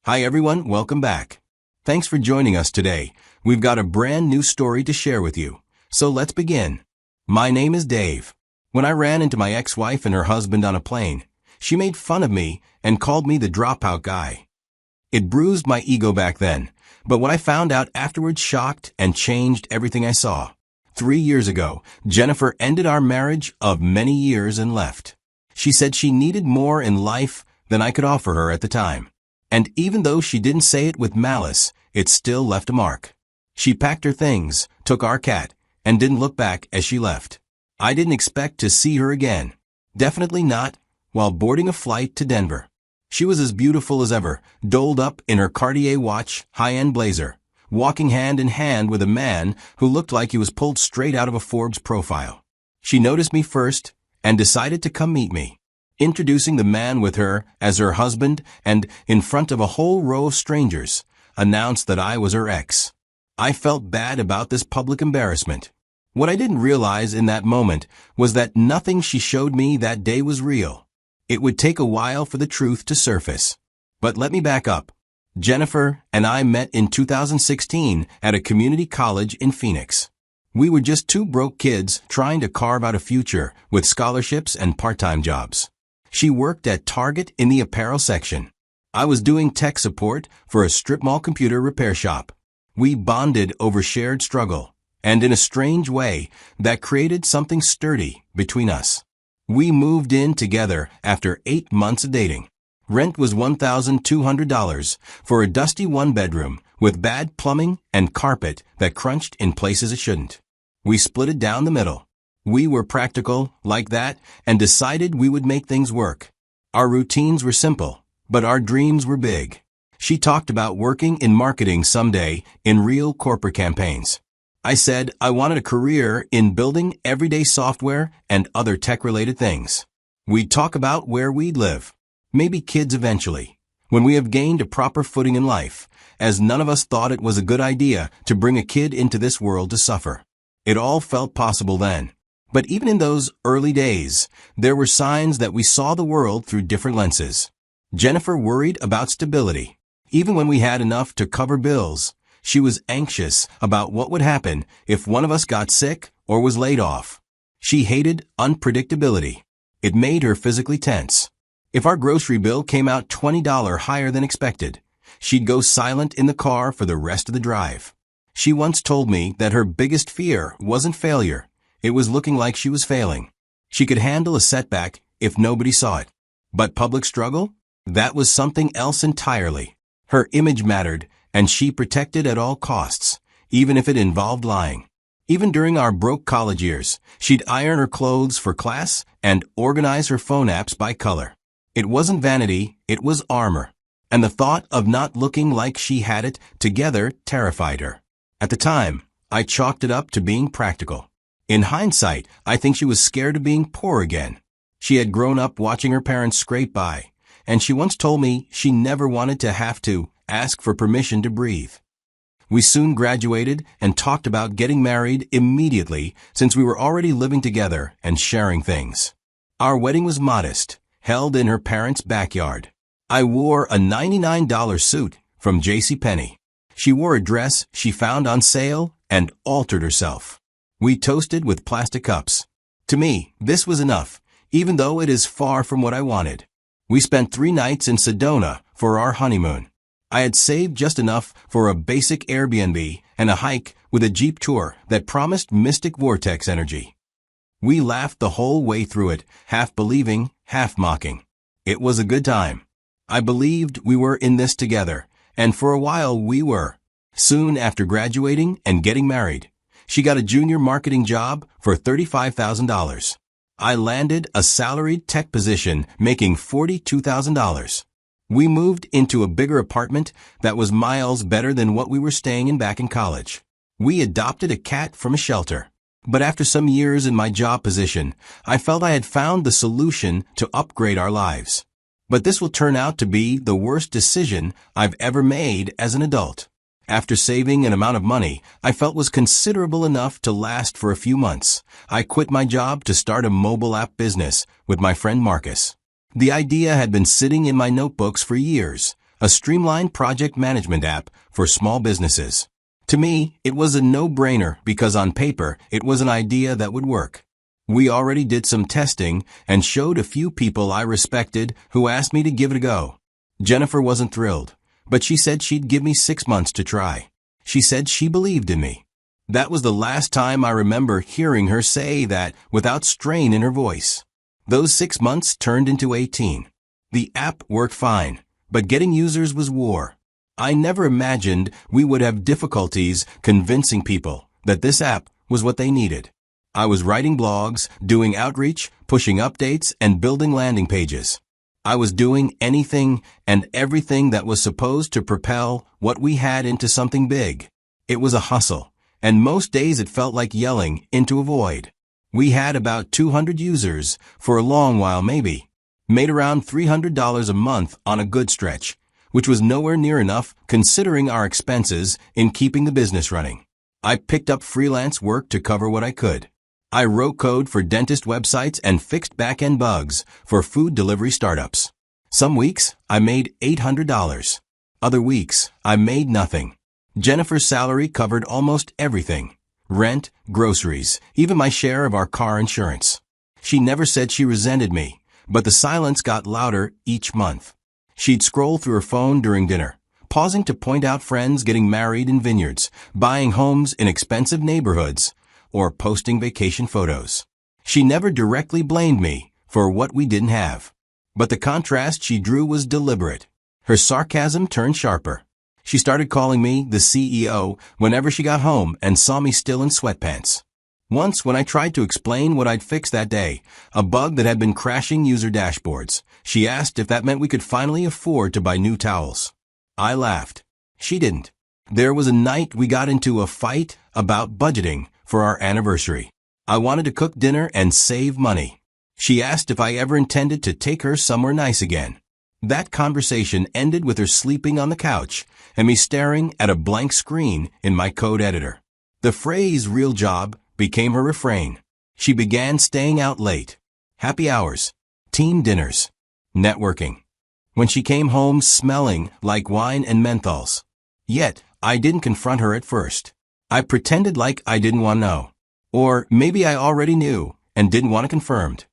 Hi everyone, welcome back. Thanks for joining us today. We've got a brand new story to share with you. So let's begin. My name is Dave. When I ran into my ex-wife and her husband on a plane, she made fun of me and called me the dropout guy. It bruised my ego back then, but what I found out afterwards shocked and changed everything I saw. 3 years ago, Jennifer ended our marriage of many years and left. She said she needed more in life than I could offer her at the time. And even though she didn't say it with malice, it still left a mark. She packed her things, took our cat, and didn't look back as she left. I didn't expect to see her again. Definitely not while boarding a flight to Denver. She was as beautiful as ever, doled up in her Cartier watch, high-end blazer, walking hand in hand with a man who looked like he was pulled straight out of a Forbes profile. She noticed me first and decided to come meet me. Introducing the man with her as her husband and, in front of a whole row of strangers, announced that I was her ex. I felt bad about this public embarrassment. What I didn't realize in that moment was that nothing she showed me that day was real. It would take a while for the truth to surface. But let me back up. Jennifer and I met in 2016 at a community college in Phoenix. We were just two broke kids trying to carve out a future with scholarships and part-time jobs. She worked at Target in the apparel section. I was doing tech support for a strip mall computer repair shop. We bonded over shared struggle, and in a strange way, that created something sturdy between us. We moved in together after 8 months of dating. Rent was $1,200 for a dusty one-bedroom with bad plumbing and carpet that crunched in places it shouldn't. We split it down the middle. We were practical, like that, and decided we would make things work. Our routines were simple, but our dreams were big. She talked about working in marketing someday in real corporate campaigns. I said I wanted a career in building everyday software and other tech-related things. We'd talk about where we'd live. Maybe kids eventually, when we have gained a proper footing in life, as none of us thought it was a good idea to bring a kid into this world to suffer. It all felt possible then. But even in those early days, there were signs that we saw the world through different lenses. Jennifer worried about stability. Even when we had enough to cover bills, she was anxious about what would happen if one of us got sick or was laid off. She hated unpredictability. It made her physically tense. If our grocery bill came out $20 higher than expected, she'd go silent in the car for the rest of the drive. She once told me that her biggest fear wasn't failure. It was looking like she was failing. She could handle a setback if nobody saw it. But public struggle? That was something else entirely. Her image mattered, and she protected at all costs, even if it involved lying. Even during our broke college years, she'd iron her clothes for class and organize her phone apps by color. It wasn't vanity, it was armor. And the thought of not looking like she had it together terrified her. At the time, I chalked it up to being practical. In hindsight, I think she was scared of being poor again. She had grown up watching her parents scrape by, and she once told me she never wanted to have to ask for permission to breathe. We soon graduated and talked about getting married immediately since we were already living together and sharing things. Our wedding was modest, held in her parents' backyard. I wore a $99 suit from JCPenney. She wore a dress she found on sale and altered herself. We toasted with plastic cups. To me, this was enough, even though it is far from what I wanted. We spent 3 nights in Sedona for our honeymoon. I had saved just enough for a basic Airbnb and a hike with a Jeep tour that promised mystic vortex energy. We laughed the whole way through it, half believing, half mocking. It was a good time. I believed we were in this together, and for a while we were. Soon after graduating and getting married, she got a junior marketing job for $35,000. I landed a salaried tech position making $42,000. We moved into a bigger apartment that was miles better than what we were staying in back in college. We adopted a cat from a shelter. But after some years in my job position, I felt I had found the solution to upgrade our lives. But this will turn out to be the worst decision I've ever made as an adult. After saving an amount of money I felt was considerable enough to last for a few months, I quit my job to start a mobile app business with my friend Marcus. The idea had been sitting in my notebooks for years, a streamlined project management app for small businesses. To me, it was a no-brainer because on paper, it was an idea that would work. We already did some testing and showed a few people I respected who asked me to give it a go. Jennifer wasn't thrilled, but she said she'd give me 6 months to try. She said she believed in me. That was the last time I remember hearing her say that without strain in her voice. Those 6 months turned into 18. The app worked fine, but getting users was war. I never imagined we would have difficulties convincing people that this app was what they needed. I was writing blogs, doing outreach, pushing updates, and building landing pages. I was doing anything and everything that was supposed to propel what we had into something big. It was a hustle, and most days it felt like yelling into a void. We had about 200 users for a long while maybe. Made around $300 a month on a good stretch, which was nowhere near enough considering our expenses in keeping the business running. I picked up freelance work to cover what I could. I wrote code for dentist websites and fixed back-end bugs for food delivery startups. Some weeks, I made $800. Other weeks, I made nothing. Jennifer's salary covered almost everything. Rent, groceries, even my share of our car insurance. She never said she resented me, but the silence got louder each month. She'd scroll through her phone during dinner, pausing to point out friends getting married in vineyards, buying homes in expensive neighborhoods, or posting vacation photos. She never directly blamed me for what we didn't have. But the contrast she drew was deliberate. Her sarcasm turned sharper. She started calling me the CEO whenever she got home and saw me still in sweatpants. Once, when I tried to explain what I'd fixed that day, a bug that had been crashing user dashboards, she asked if that meant we could finally afford to buy new towels. I laughed. She didn't. There was a night we got into a fight about budgeting for our anniversary. I wanted to cook dinner and save money. She asked if I ever intended to take her somewhere nice again. That conversation ended with her sleeping on the couch and me staring at a blank screen in my code editor. The phrase "real job" became her refrain. She began staying out late. Happy hours, team dinners, networking. When she came home smelling like wine and menthols. Yet, I didn't confront her at first. I pretended like I didn't want to know. Or maybe I already knew and didn't want it confirmed.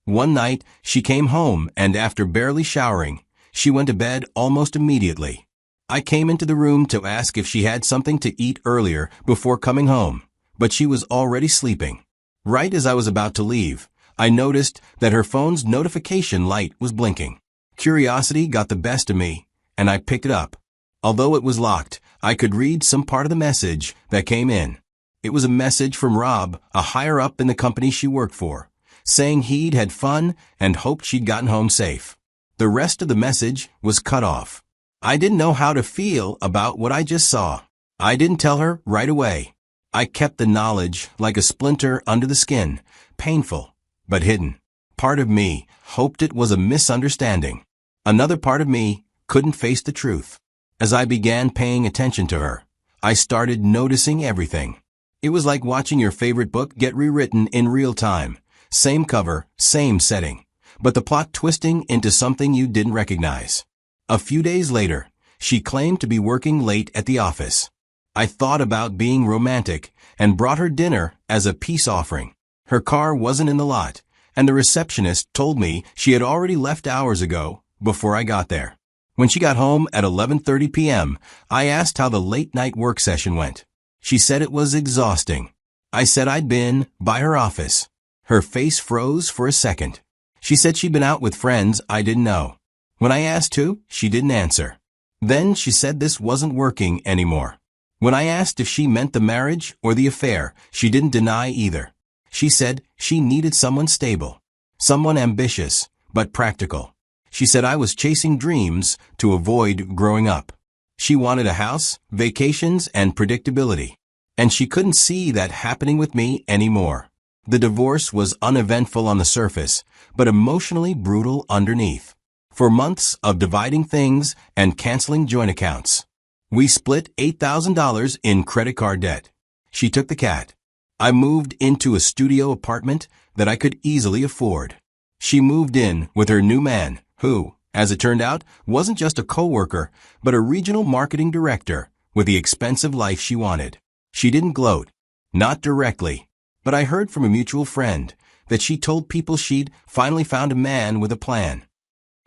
One night, she came home and after barely showering, she went to bed almost immediately. I came into the room to ask if she had something to eat earlier before coming home, but she was already sleeping. Right as I was about to leave, I noticed that her phone's notification light was blinking. Curiosity got the best of me, and I picked it up. Although it was locked, I could read some part of the message that came in. It was a message from Rob, a higher up in the company she worked for, saying he'd had fun and hoped she'd gotten home safe. The rest of the message was cut off. I didn't know how to feel about what I just saw. I didn't tell her right away. I kept the knowledge like a splinter under the skin, painful, but hidden. Part of me hoped it was a misunderstanding. Another part of me couldn't face the truth. As I began paying attention to her, I started noticing everything. It was like watching your favorite book get rewritten in real time. Same cover, same setting, but the plot twisting into something you didn't recognize. A few days later, she claimed to be working late at the office. I thought about being romantic and brought her dinner as a peace offering. Her car wasn't in the lot, and the receptionist told me she had already left hours ago before I got there. When she got home at 11:30 p.m., I asked how the late-night work session went. She said it was exhausting. I said I'd been by her office. Her face froze for a second. She said she'd been out with friends I didn't know. When I asked who, she didn't answer. Then she said this wasn't working anymore. When I asked if she meant the marriage or the affair, she didn't deny either. She said she needed someone stable, someone ambitious, but practical. She said I was chasing dreams to avoid growing up. She wanted a house, vacations, and predictability. And she couldn't see that happening with me anymore. The divorce was uneventful on the surface, but emotionally brutal underneath. For months of dividing things and canceling joint accounts. We split $8,000 in credit card debt. She took the cat. I moved into a studio apartment that I could easily afford. She moved in with her new man, who, As it turned out, wasn't just a coworker, but a regional marketing director with the expensive life she wanted. She didn't gloat. Not directly. But I heard from a mutual friend that she told people she'd finally found a man with a plan.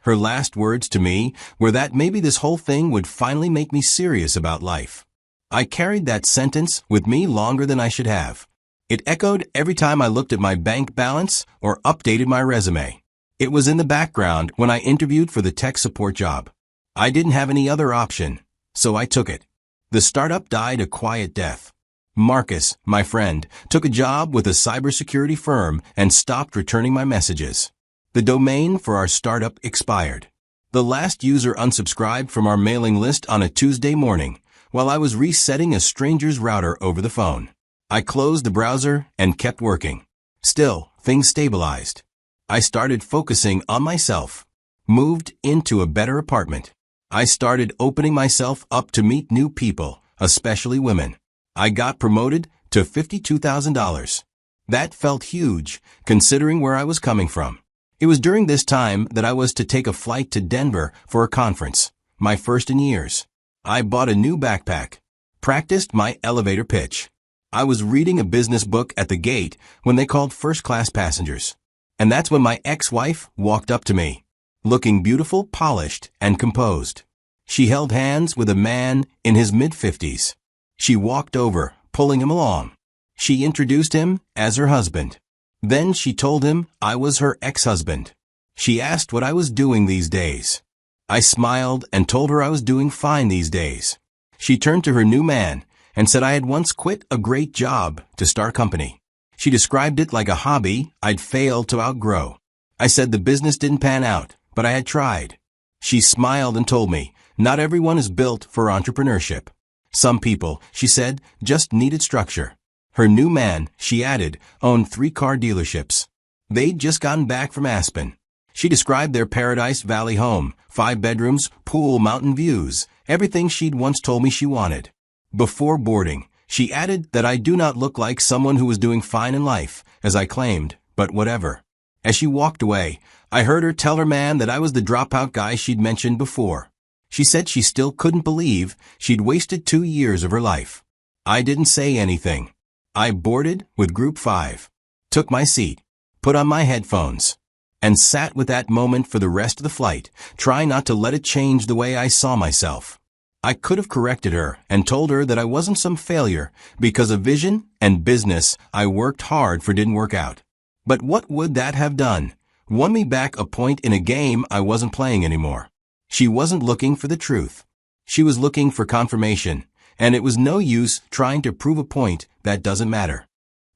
Her last words to me were that maybe this whole thing would finally make me serious about life. I carried that sentence with me longer than I should have. It echoed every time I looked at my bank balance or updated my resume. It was in the background when I interviewed for the tech support job. I didn't have any other option, so I took it. The startup died a quiet death. Marcus, my friend, took a job with a cybersecurity firm and stopped returning my messages. The domain for our startup expired. The last user unsubscribed from our mailing list on a Tuesday morning while I was resetting a stranger's router over the phone. I closed the browser and kept working. Still, things stabilized. I started focusing on myself. Moved into a better apartment. I started opening myself up to meet new people, especially women. I got promoted to $52,000. That felt huge, considering where I was coming from. It was during this time that I was to take a flight to Denver for a conference, my first in years. I bought a new backpack, practiced my elevator pitch. I was reading a business book at the gate when they called first-class passengers. And that's when my ex-wife walked up to me, looking beautiful, polished, and composed. She held hands with a man in his mid-50s. She walked over, pulling him along. She introduced him as her husband. Then she told him I was her ex-husband. She asked what I was doing these days. I smiled and told her I was doing fine these days. She turned to her new man and said I had once quit a great job to start a company. She described it like a hobby I'd failed to outgrow. I said the business didn't pan out, but I had tried. She smiled and told me, not everyone is built for entrepreneurship. Some people, she said, just needed structure. Her new man, she added, owned 3 car dealerships. They'd just gotten back from Aspen. She described their Paradise Valley home, 5 bedrooms, pool, mountain views, everything she'd once told me she wanted. Before boarding, she added that I do not look like someone who was doing fine in life, as I claimed, but whatever. As she walked away, I heard her tell her man that I was the dropout guy she'd mentioned before. She said she still couldn't believe she'd wasted 2 years of her life. I didn't say anything. I boarded with Group 5, took my seat, put on my headphones, and sat with that moment for the rest of the flight, trying not to let it change the way I saw myself. I could have corrected her and told her that I wasn't some failure because a vision and business I worked hard for didn't work out. But what would that have done? Won me back a point in a game I wasn't playing anymore. She wasn't looking for the truth. She was looking for confirmation, and it was no use trying to prove a point that doesn't matter.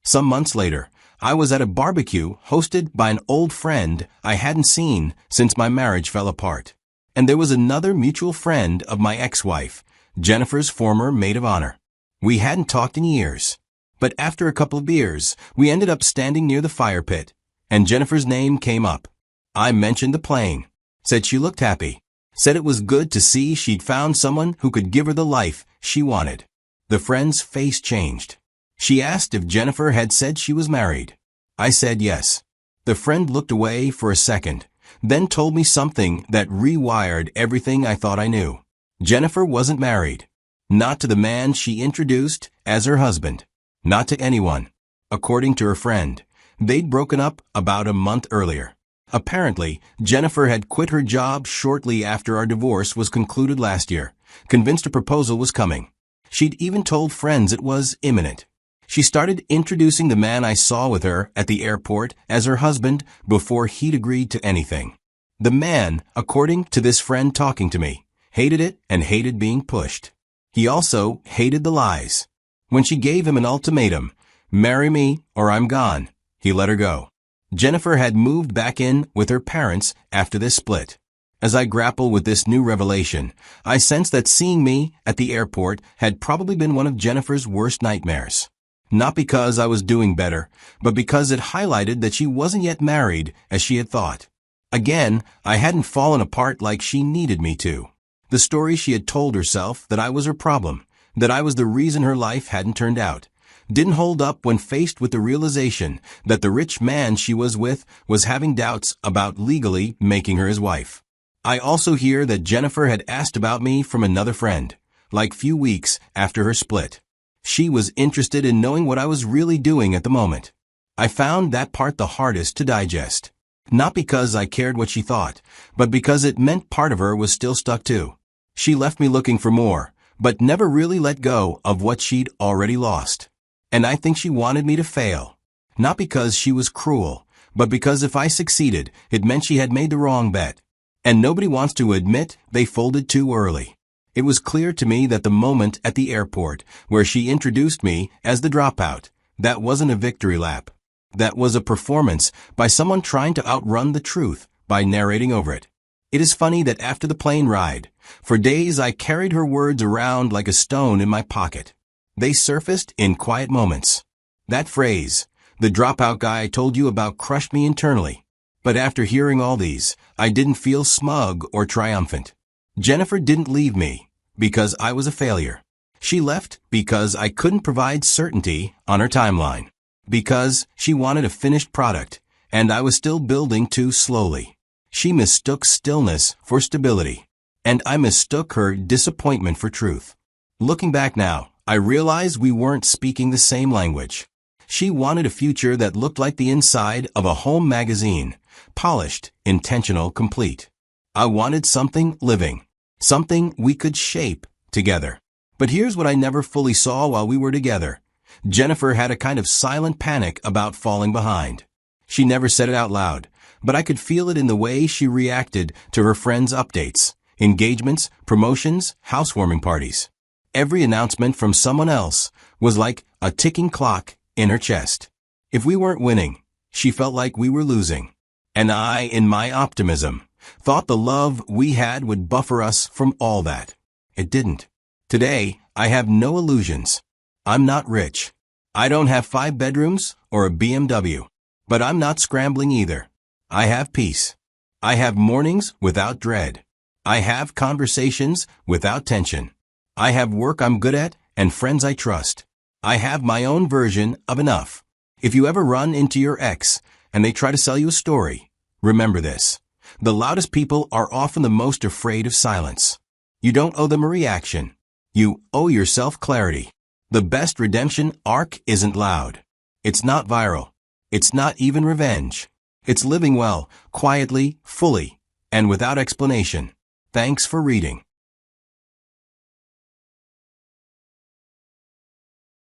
Some months later, I was at a barbecue hosted by an old friend I hadn't seen since my marriage fell apart. And there was another mutual friend of my ex-wife, Jennifer's former maid of honor. We hadn't talked in years. But after a couple of beers, we ended up standing near the fire pit, and Jennifer's name came up. I mentioned the playing, said she looked happy, said it was good to see she'd found someone who could give her the life she wanted. The friend's face changed. She asked if Jennifer had said she was married. I said yes. The friend looked away for a second, then told me something that rewired everything I thought I knew. Jennifer wasn't married. Not to the man she introduced as her husband. Not to anyone. According to her friend, they'd broken up about a month earlier. Apparently, Jennifer had quit her job shortly after our divorce was concluded last year, convinced a proposal was coming. She'd even told friends it was imminent. She started introducing the man I saw with her at the airport as her husband before he'd agreed to anything. The man, according to this friend talking to me, hated it and hated being pushed. He also hated the lies. When she gave him an ultimatum, marry me or I'm gone, he let her go. Jennifer had moved back in with her parents after this split. As I grapple with this new revelation, I sense that seeing me at the airport had probably been one of Jennifer's worst nightmares. Not because I was doing better, but because it highlighted that she wasn't yet married as she had thought. Again, I hadn't fallen apart like she needed me to. The story she had told herself that I was her problem, that I was the reason her life hadn't turned out, didn't hold up when faced with the realization that the rich man she was with was having doubts about legally making her his wife. I also hear that Jennifer had asked about me from another friend, like few weeks after her split. She was interested in knowing what I was really doing at the moment. I found that part the hardest to digest. Not because I cared what she thought, but because it meant part of her was still stuck too. She left me looking for more, but never really let go of what she'd already lost. And I think she wanted me to fail. Not because she was cruel, but because if I succeeded, it meant she had made the wrong bet. And nobody wants to admit they folded too early. It was clear to me that the moment at the airport where she introduced me as the dropout, that wasn't a victory lap. That was a performance by someone trying to outrun the truth by narrating over it. It is funny that after the plane ride, for days I carried her words around like a stone in my pocket. They surfaced in quiet moments. That phrase, the dropout guy I told you about, crushed me internally. But after hearing all these, I didn't feel smug or triumphant. Jennifer didn't leave me because I was a failure. She left because I couldn't provide certainty on her timeline. Because she wanted a finished product, and I was still building too slowly. She mistook stillness for stability, and I mistook her disappointment for truth. Looking back now, I realize we weren't speaking the same language. She wanted a future that looked like the inside of a home magazine, polished, intentional, complete. I wanted something living, something we could shape together. But here's what I never fully saw while we were together. Jennifer had a kind of silent panic about falling behind. She never said it out loud, but I could feel it in the way she reacted to her friends' updates, engagements, promotions, housewarming parties. Every announcement from someone else was like a ticking clock in her chest. If we weren't winning, she felt like we were losing. And I, in my optimism, thought the love we had would buffer us from all that. It didn't. Today, I have no illusions. I'm not rich. I don't have 5 bedrooms or a BMW. But I'm not scrambling either. I have peace. I have mornings without dread. I have conversations without tension. I have work I'm good at and friends I trust. I have my own version of enough. If you ever run into your ex and they try to sell you a story, remember this. The loudest people are often the most afraid of silence. You don't owe them a reaction. You owe yourself clarity. The best redemption arc isn't loud. It's not viral. It's not even revenge. It's living well, quietly, fully, and without explanation. Thanks for reading.